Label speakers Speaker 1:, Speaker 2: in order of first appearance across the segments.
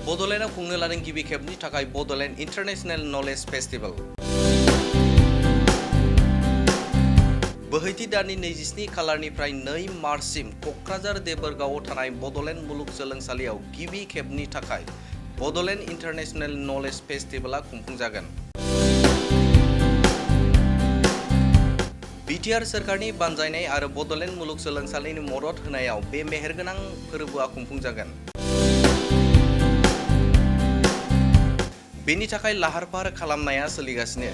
Speaker 1: Bodolandआव खुंनो लादों गिबि खेबनि थाखाय Bodoland International Knowledge Festival। बोहैथि दाननि 27 खालारनिफ्राय 2 मार्चसिम क'क्राझार देबोरगावआव थानाय बड'लेण्ड मुलुगसोलोंसालियाव गिबि खेबनि थाखाय Bodoland International Knowledge Festivalआ खुंफुंजागोन। बिटिआर सोरखारनि बानजायनाय आरो बड'लेण्ड मुलुगसोलोंसालिनि मदद होनायाव बे मेहेरगोनां फोरबोआ खुंफुंजागोन। बेनि थाखाय लाहार-फाहार खालामनाया सोलिगासिनो।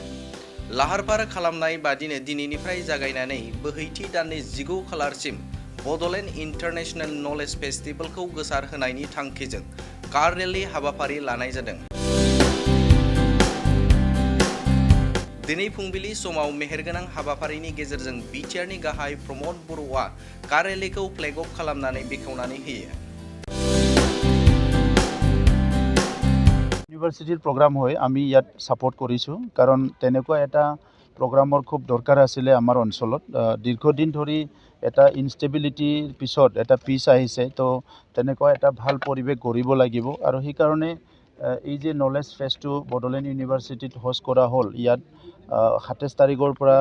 Speaker 1: लाहार-फाहार खालामनाय बादिनो दिनैनिफ्राय जागायनानै बोहैथि दाननि 19 खालारसिम बड'लेण्ड इन्टारनेशनेल नलेज फेस्टिभेलखौ गोसार होनायनि थांखिजों कार रेली हाबाफारि लानाय जादों। दिनै फुंबिलि समाव मेहेरगोनां हाबाफारिनि गेजेरजों बिटिआरनि गाहाय प्रमद बर'आ कार रेलीखौ फ्लेग अफ खालामनानै बेखेवनानै होयो।
Speaker 2: ইউনিভার্সিটির প্রোগ্রাম হয় আমি ইয়াত সাপোর্ট কৰিছোঁ কাৰণ তেনেকুৱা এটা প্ৰগ্ৰামৰ খুব দৰকাৰ আছিলে আমাৰ অঞ্চলত। দীৰ্ঘদিন ধৰি এটা ইনষ্টেবিলিটিৰ পিছত এটা পিছ আহিছে, তো তেনেকুৱা এটা ভাল পৰিৱেশ গঢ়িব লাগিব আৰু সেইকাৰণে এই যে নলেজ ফেষ্টটো বডোলেণ্ড ইউনিভাৰ্চিটিত হোষ্ট কৰা হ'ল, ইয়াত 27 তাৰিখৰ পৰা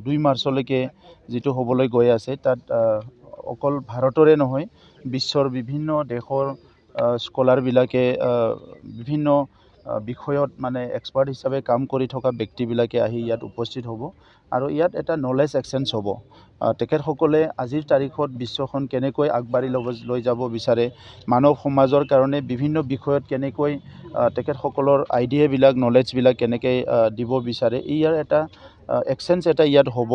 Speaker 2: 2 মাৰ্চলৈকে যিটো হ'বলৈ গৈ আছে, তাত অকল ভাৰতৰে নহয় বিশ্বৰ বিভিন্ন দেশৰ স্কলাৰবিলাকে বিভিন্ন বিষয়ত মানে এক্সপাৰ্ট হিচাপে কাম কৰি থকা ব্যক্তিবিলাকে আহি ইয়াত উপস্থিত হ'ব আৰু ইয়াত এটা নলেজ এক্সচেঞ্জ হ'ব। তেখেতসকলে আজিৰ তাৰিখত বিশ্বখন কেনেকৈ আগবাঢ়ি লৈ যাব বিচাৰে, মানৱ সমাজৰ কাৰণে বিভিন্ন বিষয়ত কেনেকৈ তেখেতসকলৰ আইডিয়াবিলাক নলেজবিলাক কেনেকৈ দিব বিচাৰে, ইয়াৰ এটা এক্সচেঞ্জ এটা ইয়াত হ'ব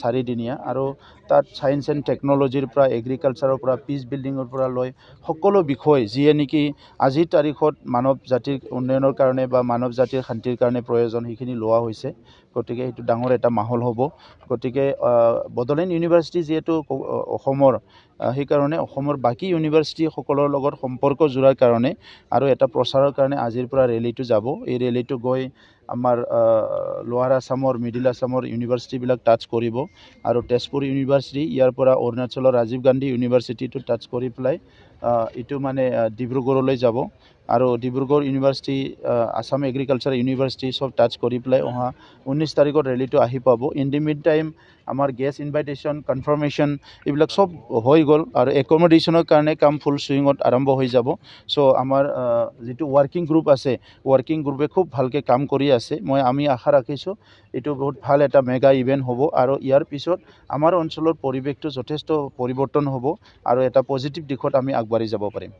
Speaker 2: 4 দিনীয়া। আৰু তাত সায়েন্স এণ্ড টেকন'লজিৰ পৰা এগ্ৰিকালচাৰৰ পৰা পিচ বিল্ডিঙৰ পৰা লৈ সকলো বিষয় যিয়ে নেকি আজিৰ তাৰিখত মানৱ জাতিৰ উন্নয়নৰ কাৰণে বা মানৱ জাতিৰ শান্তিৰ কাৰণে প্ৰয়োজন, সেইখিনি লোৱা হৈছে। গতিকে সেইটো ডাঙৰ এটা মাহল হ'ব। গতিকে বডোলেণ্ড ইউনিভাৰ্চিটি যিহেতু অসমৰ, সেইকাৰণে অসমৰ বাকী ইউনিভাৰ্চিটিসকলৰ লগত সম্পৰ্ক জোৰাৰ কাৰণে আৰু এটা প্ৰচাৰৰ কাৰণে আজিৰ পৰা ৰেলীটো যাব। এই ৰেলীটো গৈ আমাৰ লোৱাৰ আছামৰ, মিডিল আছামৰ ইউনিভাৰ্চিটিবিলাক টাচ কৰিব আৰু তেজপুৰ ইউনিভাৰ্চিটি, ইয়াৰ পৰা অৰুণাচলৰ ৰাজীৱ গান্ধী ইউনিভাৰ্চিটিটো টাচ কৰি পেলাই এইটো মানে ডিব্ৰুগড়লৈ যাব আৰু Dibrugarh university, Assam agriculture university চব টাচ কৰি পেলাই অহা 19 তাৰিখত ৰেলীটো আহি পাব। ইন দি মিড টাইম আমাৰ গেষ্ট ইনভাইটেশ্যন, কনফাৰ্মেশ্যন এইবিলাক চব হৈ গ'ল আৰু একমডেশ্যনৰ কাৰণে কাম ফুল চুইঙত আৰম্ভ হৈ যাব। চ' আমাৰ যিটো ৱৰ্কিং গ্ৰুপ আছে, ৱৰ্কিং গ্ৰুপে খুব ভালকৈ কাম কৰি আছে। আমি আশা ৰাখিছোঁ এইটো বহুত ভাল এটা মেগা ইভেণ্ট হ'ব আৰু ইয়াৰ পিছত আমাৰ অঞ্চলৰ পৰিৱেশটো যথেষ্ট পৰিৱৰ্তন হ'ব আৰু এটা পজিটিভ দিশত আমি আগবাঢ়ি যাব পাৰিম।